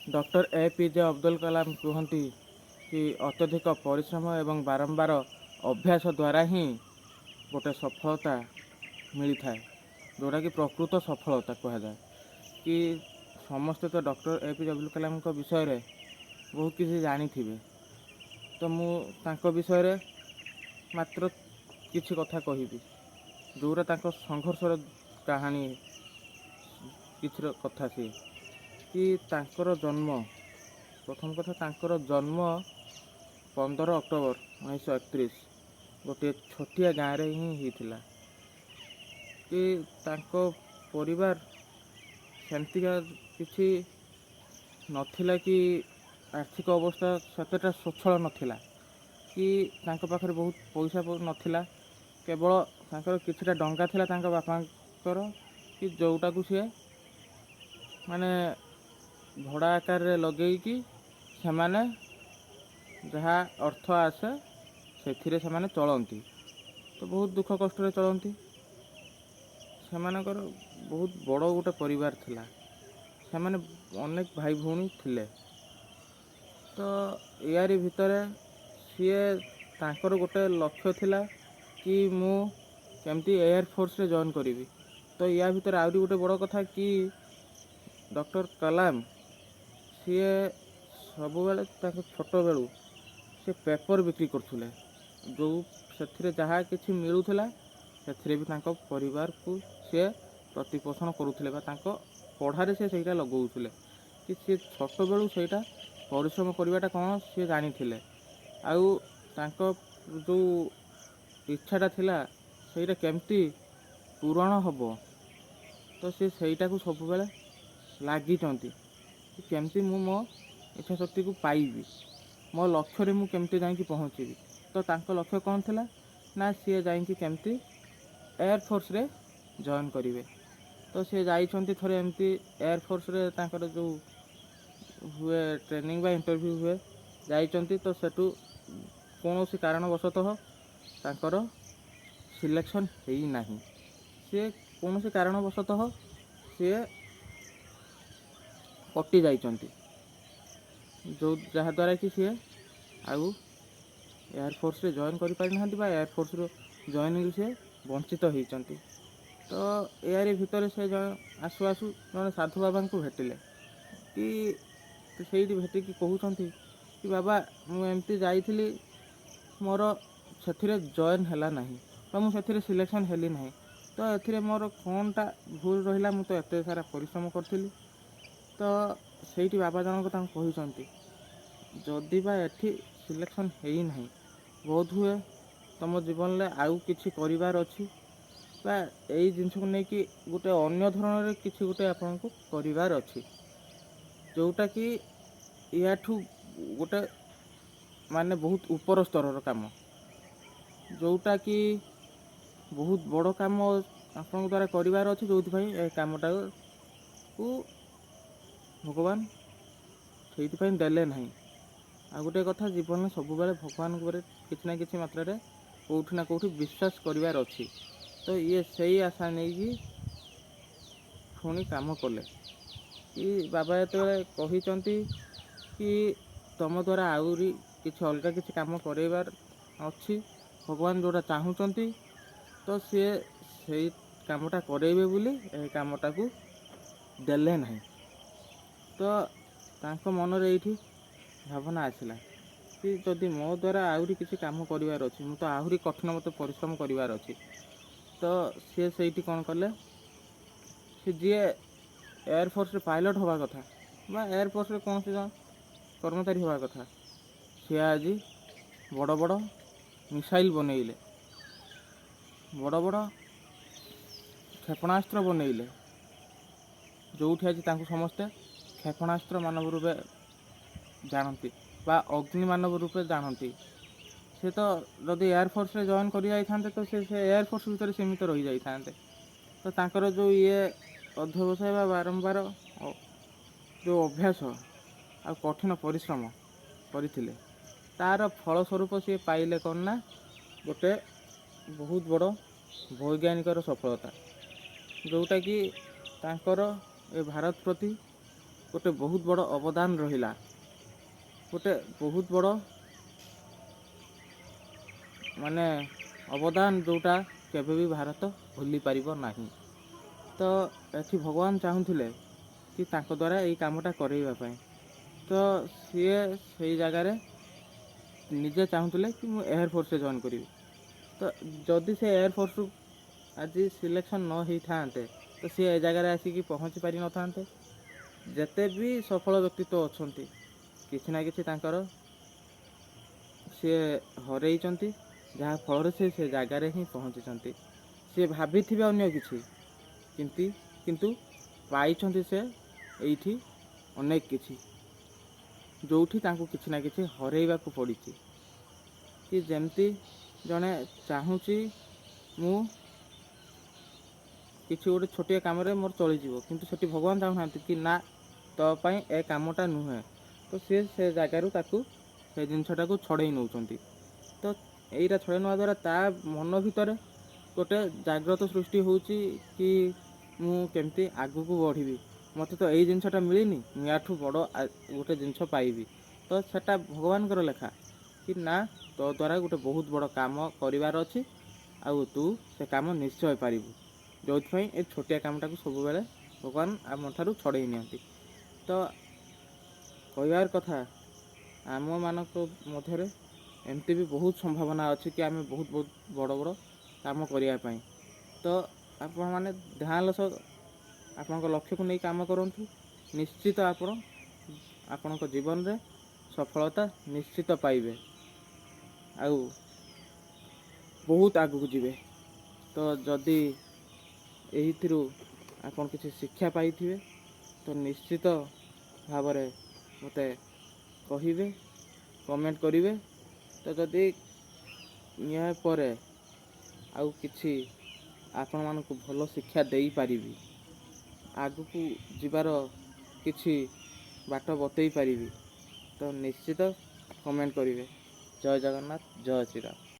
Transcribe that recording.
Doctor APJ Abdul Kalam कहते कि अत्यधिक परिश्रम एवं बारंबार अभ्यास द्वारा ही गोटे सफलता मिली था, जोटा कि प्रकृत सफलता कह जाए कि समस्ते तो डॉक्टर एपीजे अब्दुल कलाम विषय रे बहुत किसी जानी थे। तो मु विषय मात्र किछि कथा कहबी जोरा संघर्षर कहानी किछि कथा सी कि तांकर जन्म प्रथम कथा तांकर जन्म 15 अक्टोबर 1931 गोटे छोटिया गाँव रे ही होता कि तांको परिवार सेमतिका किछि नथिला कि आर्थिक अवस्था सतेटा स्वच्छल नथिला कि तांको पाखरे बहुत पैसा नथिला, केवल तांकर किछिटा डंगा थिला तांका बापांकर कि जोटा को सी माने भड़ा आकार रे लगेकी सेमाने जहाँ अर्थ आसे से सेमाने चलती। तो बहुत दुख कष्ट रे चलती। सेमानकर बहुत बड़ गोटे परिवार थिला, सेमाने अनेक भाई भौणी थिले। तो यारी भितरे सीए तांकर गोटे लक्ष्य थिला कि मु केमती एयरफोर्स रे जॉइन करी। तो या भितर आउरी गोटे बड़ कथा कि डॉक्टर कलाम सीए सब बेले छोट बेलू से पेपर बिक्री करथुले, जो से जहाँ किसी मिलूला से भी तांको परिवार को सी प्रतिपोषण करुले पढ़ारे से ସେଇଟା लगाउले कि सी छोट बेलू ସେଇଟା परिश्रम करवाटा कौन सी जानी थे। आउ तांको जो इच्छाटा थिला ସେଇଟା केमती पूरण हम, तो सी ସେଇଟା को सब बेले लागिचंती कि केमती मु मो इच्छा शक्ति को पाइबी, मो लक्ष्य रे मु केमती जाइकी पहुँचीबी। तो तांको लक्ष्य कौन थिला ना सी जाइकी केमती एयरफोर्स रे जॉइन करिवे। तो सी जाइछंती थरे एमती एयरफोर्स रे तांकर जो हुए ट्रेनिंग बा इंटरव्यू हुए जाइछंती। तो सेटू कौन सी कारणवशतः तांकर सिलेक्शन हेई नाही, सी कौन सी कारणवशतः सी कटि जाइछंती, जो जहाँद्वारा कि सी आउ एयरफोर्स रे जॉइन करि पारि नाहंती बा एयरफोर्स रो जॉइनिंग से वंचित होइछंती। तो यारी भितर से आसु आसु जड़े साधु बाबा को भेटिले कि ସେଇଠି भेटिकी कहते कि बाबा मुझे जाइली मोर से जॉइन है ना मुझे सिलेक्शन हेली ना, तो ए मोर कौनटा भूल रहा मुझे एत सारा परिश्रम करी। तो ସେଇଠି बाबा जनक कहते जदि बा एठी सिलेक्शन है ना बहुत हुए तुम जीवन में आउ किछि करिवार अछि बा एई जिनस को लेकिन गोटे अन्य धरण किछि गोटे आपन को करिवार अछि, जोटा कि याठू गोटे माने बहुत ऊपर स्तर काम, जोटा कि बहुत बड़ काम आपन द्वारा करिवार अछि, जो ए कामटा को भगवान से देले नहीं। आ गोटे कथा जीवन में सब बेले भगवान किसी ना किसी मात्रा कौटि ना कौटि विश्वास करिवार अछि। तो ये सही आशा नहीं पुणी काम कले कि बाबा ये कहते कि तुम द्वारा आउरी किसी अलग किसी काम करार अच्छी भगवान जोड़ा चाहूँगी, तो सी से कामटा करेबे बोली ए कामटा को देले नहीं। तो तांको मन रे एठी भावना आसला कि जदि मो द्वारा आउरी किसी काम करार अच्छी मुझे आहरी कठिन मत परिश्रम करार अच्छी। तो सी से कौन कले सी जी एयरफोर्स रे पायलट हवा कथा बा एयरफोर्स रे कौन सी कर्मचारी हवा कथा सी आज बड़ बड़ मिसाइल बनइले, बड़ बड़ क्षेपणास्त्र बनइले, जो आज समस्ते क्षेपणास्त्र मानव रूपे जानती बा अग्नि मानव रूपे जानती। से तो जदि एयरफोर्स रे जॉइन कर जाते तो से एयरफोर्स भितर सीमित रही जाते। तो तांकर जो ये अध्यवसाय बा बारंबार जो अभ्यास आ कठिन परिश्रम करथिले तार फलस्वरूप सी पाइले कौन ना गोटे बहुत बड़ वैज्ञानिकर सफलता, जोटा कि तांकर ए भारत प्रति ଗୋଟେ ବହୁତ ବଡ଼ ଅବଦାନ ରହିଲା, ଗୋଟେ ବହୁତ ବଡ଼ ମାନେ ଅବଦାନ ଯେଉଁଟା କେବେ ବି ଭାରତ ଭୁଲି ପାରିବ ନାହିଁ। ତ ଏଠି ଭଗବାନ ଚାହୁଁଥିଲେ କି ତାଙ୍କ ଦ୍ୱାରା ଏଇ କାମଟା କରେଇବା ପାଇଁ, ତ ସିଏ ସେଇ ଜାଗାରେ ନିଜେ ଚାହୁଁଥିଲେ କି ମୁଁ ଏୟାରଫୋର୍ସରେ ଜଏନ୍ କରିବି। ତ ଯଦି ସେ ଏୟାରଫୋର୍ସରୁ ଆଜି ସିଲେକ୍ସନ୍ ନ ହେଇଥାନ୍ତେ ତ ସିଏ ଏ ଜାଗାରେ ଆସିକି ପହଞ୍ଚି ପାରିନଥାନ୍ତେ। ଯେତେ ବି ସଫଳ ବ୍ୟକ୍ତିତ୍ୱ ଅଛନ୍ତି, କିଛି ନା କିଛି ତାଙ୍କର ସିଏ ହରେଇଛନ୍ତି, ଯାହା ଫଳରେ ସେ ଜାଗାରେ ହିଁ ପହଞ୍ଚିଛନ୍ତି। ସିଏ ଭାବିଥିବେ ଅନ୍ୟ କିଛି, କିନ୍ତୁ ପାଇଛନ୍ତି ସେ ଏଇଠି ଅନେକ କିଛି, ଯେଉଁଠି ତାଙ୍କୁ କିଛି ନା କିଛି ହରେଇବାକୁ ପଡ଼ିଛି। କି ଯେମିତି ଜଣେ ଚାହୁଁଛି ମୁଁ କିଛି ଗୋଟେ ଛୋଟିଆ କାମରେ ମୋର ଚଳିଯିବ, କିନ୍ତୁ ସେଠି ଭଗବାନ ଚାହୁଁନାହାନ୍ତି କି ନା ତୋ ପାଇଁ ଏ କାମଟା ନୁହେଁ। ତ ସିଏ ସେ ଜାଗାରୁ ତାକୁ ସେ ଜିନିଷଟାକୁ ଛଡ଼େଇ ନେଉଛନ୍ତି। ତ ଏଇଟା ଛଡ଼େଇ ନେବା ଦ୍ୱାରା ତା ମନ ଭିତରେ ଗୋଟେ ଜାଗ୍ରତ ସୃଷ୍ଟି ହେଉଛି କି ମୁଁ କେମିତି ଆଗକୁ ବଢ଼ିବି, ମୋତେ ତ ଏଇ ଜିନିଷଟା ମିଳିନି, ମୁଁ ୟାଠୁ ବଡ଼ ଗୋଟେ ଜିନିଷ ପାଇବି। ତ ସେଟା ଭଗବାନଙ୍କର ଲେଖା କି ନା ତୋ ଦ୍ୱାରା ଗୋଟେ ବହୁତ ବଡ଼ କାମ କରିବାର ଅଛି, ଆଉ ତୁ ସେ କାମ ନିଶ୍ଚୟ ପାରିବୁ। ଯେଉଁଥିପାଇଁ ଏ ଛୋଟିଆ କାମଟାକୁ ସବୁବେଳେ ଭଗବାନ ଆମଠାରୁ ଛଡ଼େଇ ନିଅନ୍ତି। ତ କହିବାର କଥା, ଆମମାନଙ୍କ ମଧ୍ୟରେ ଏମିତି ବି ବହୁତ ସମ୍ଭାବନା ଅଛି କି ଆମେ ବହୁତ ବଡ଼ ବଡ଼ କାମ କରିବା ପାଇଁ। ତ ଆପଣମାନେ ଧ୍ୟାନର ସହ ଆପଣଙ୍କ ଲକ୍ଷ୍ୟକୁ ନେଇ କାମ କରନ୍ତୁ। ନିଶ୍ଚିତ ଆପଣ ଆପଣଙ୍କ ଜୀବନରେ ସଫଳତା ନିଶ୍ଚିତ ପାଇବେ, ଆଉ ବହୁତ ଆଗକୁ ଯିବେ। ତ ଯଦି ଏଇଥିରୁ ଆପଣ କିଛି ଶିକ୍ଷା ପାଇଥିବେ ତ ନିଶ୍ଚିତ ଭାବରେ ମୋତେ କହିବେ, କମେଣ୍ଟ କରିବେ। ତ ଯଦି ଏହା ପରେ ଆଉ କିଛି ଆପଣମାନଙ୍କୁ ଭଲ ଶିକ୍ଷା ଦେଇପାରିବି, ଆଗକୁ ଯିବାର କିଛି ବାଟ ବତେଇ ପାରିବି, ତ ନିଶ୍ଚିତ କମେଣ୍ଟ କରିବେ। ଜୟ ଜଗନ୍ନାଥ, ଜୟ ଶ୍ରୀରାମ।